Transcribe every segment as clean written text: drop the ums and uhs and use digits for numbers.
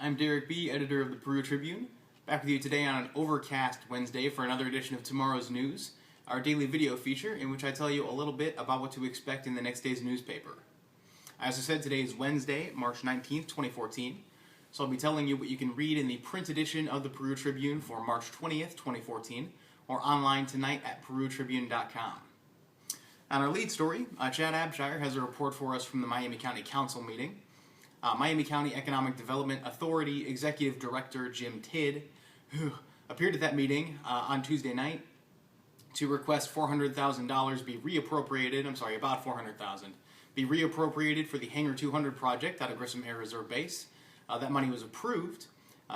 I'm Derek B., editor of the Peru Tribune, back with you today on an overcast Wednesday for another edition of Tomorrow's News, our daily video feature in which I tell you a little bit about what to expect in the next day's newspaper. As I said, today is Wednesday, March 19th, 2014, so I'll be telling you what you can read in the print edition of the Peru Tribune for March 20th, 2014, or online tonight at perutribune.com. On our lead story, Chad Abshire has a report for us from the Miami County Council meeting. Miami County Economic Development Authority Executive Director Jim Tidd appeared at that meeting on Tuesday night to request $400,000 be reappropriated, about $400,000, be reappropriated for the Hangar 200 project out of Grissom Air Reserve Base. That money was approved.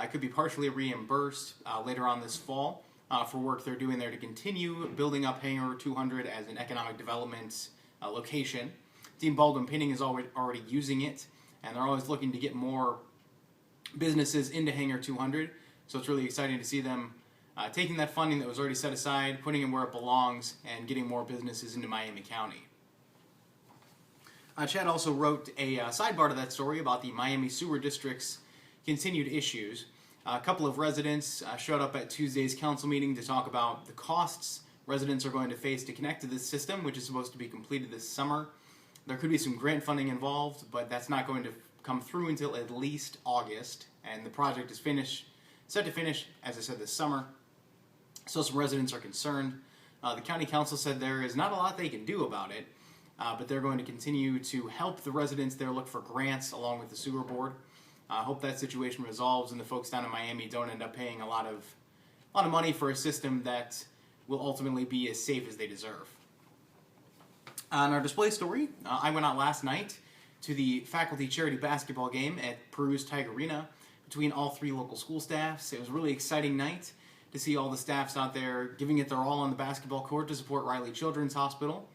It could be partially reimbursed later on this fall for work they're doing there to continue building up Hangar 200 as an economic development location. Dean Baldwin Pinning is already using it, and they're always looking to get more businesses into Hangar 200, so it's really exciting to see them taking that funding that was already set aside, putting it where it belongs, and getting more businesses into Miami County. Chad also wrote a sidebar to that story about the Miami Sewer District's continued issues. A couple of residents showed up at Tuesday's council meeting to talk about the costs residents are going to face to connect to this system, which is supposed to be completed this summer. There could be some grant funding involved, but that's not going to come through until at least August, and the project is set to finish, as I said, this summer. So some residents are concerned. The county council said there is not a lot they can do about it, but they're going to continue to help the residents there look for grants along with the sewer board. I hope that situation resolves and the folks down in Miami don't end up paying a lot of money for a system that will ultimately be as safe as they deserve. On our display story, I went out last night to the faculty charity basketball game at Peru's Tiger Arena between all three local school staffs. It was a really exciting night to see all the staffs out there giving it their all on the basketball court to support Riley Children's Hospital.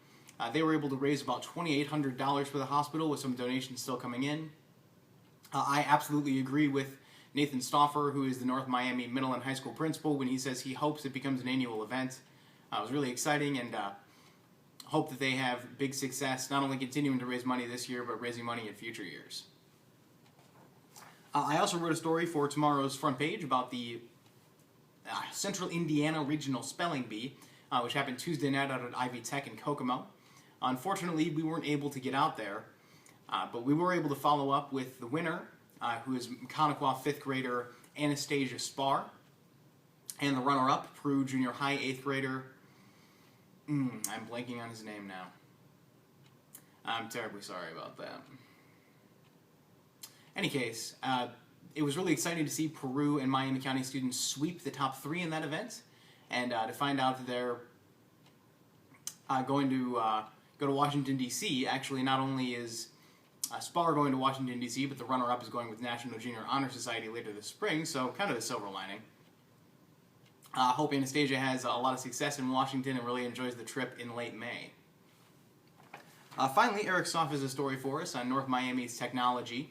They were able to raise about $2,800 for the hospital with some donations still coming in. I absolutely agree with Nathan Stauffer, who is the North Miami Middle and High School principal, when he says he hopes it becomes an annual event. It was really exciting, and hope that they have big success, not only continuing to raise money this year, but raising money in future years. I also wrote a story for tomorrow's front page about the Central Indiana Regional Spelling Bee, which happened Tuesday night out at Ivy Tech in Kokomo. Unfortunately, we weren't able to get out there, but we were able to follow up with the winner, who is Connequa 5th grader Anastasia Spar, and the runner-up, Peru Junior High 8th grader, I'm blanking on his name now. I'm terribly sorry about that. Any case, it was really exciting to see Peru and Miami County students sweep the top three in that event, and to find out that they're going to go to Washington, D.C. Actually, not only is Spar going to Washington, D.C., but the runner-up is going with National Junior Honor Society later this spring, so kind of a silver lining. Hope Anastasia has a lot of success in Washington and really enjoys the trip in late May. Finally, Eric Soff has a story for us on North Miami's technology.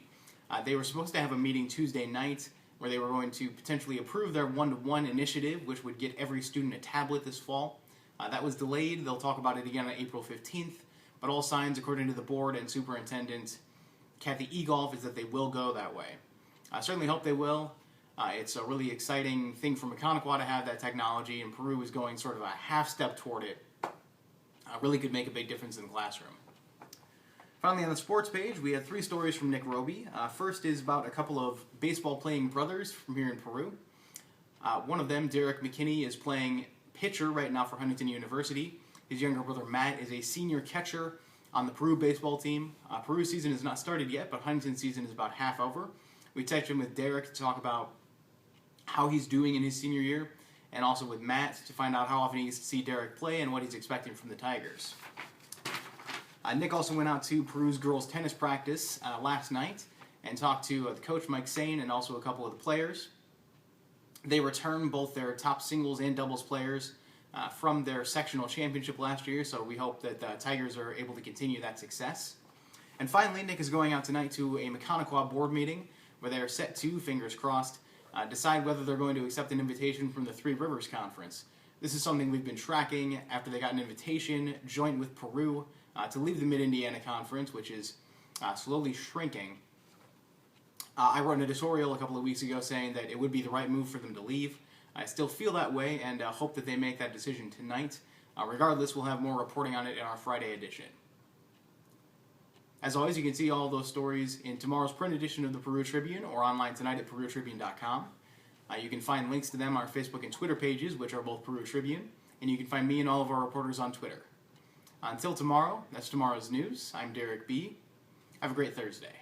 They were supposed to have a meeting Tuesday night where they were going to potentially approve their one-to-one initiative, which would get every student a tablet this fall. That was delayed. They'll talk about it again on April 15th, but all signs, according to the board and superintendent Kathy Egolf, is that they will go that way. I certainly hope they will. It's a really exciting thing for Connequa to have that technology, and Peru is going sort of a half step toward it. Really could make a big difference in the classroom. Finally, on the sports page, we have three stories from Nick Roby. First is about a couple of baseball-playing brothers from here in Peru. One of them, Derek McKinney, is playing pitcher right now for Huntington University. His younger brother, Matt, is a senior catcher on the Peru baseball team. Peru's season has not started yet, but Huntington's season is about half over. We texted him with Derek to talk about how he's doing in his senior year, and also with Matt to find out how often he gets to see Derek play and what he's expecting from the Tigers. Nick also went out to Peru's girls tennis practice last night and talked to the coach, Mike Sane, and also a couple of the players. They returned both their top singles and doubles players from their sectional championship last year, so we hope that the Tigers are able to continue that success. And finally, Nick is going out tonight to a Connequa board meeting where they are set to, fingers crossed, decide whether they're going to accept an invitation from the Three Rivers Conference. This is something we've been tracking after they got an invitation joint with Peru to leave the Mid-Indiana Conference, which is slowly shrinking. I wrote an editorial a couple of weeks ago saying that it would be the right move for them to leave. I still feel that way and hope that they make that decision tonight. Regardless, we'll have more reporting on it in our Friday edition. As always, you can see all those stories in tomorrow's print edition of the Peru Tribune or online tonight at perutribune.com. You can find links to them on our Facebook and Twitter pages, which are both Peru Tribune, and you can find me and all of our reporters on Twitter. Until tomorrow, that's tomorrow's news. I'm Derek B. Have a great Thursday.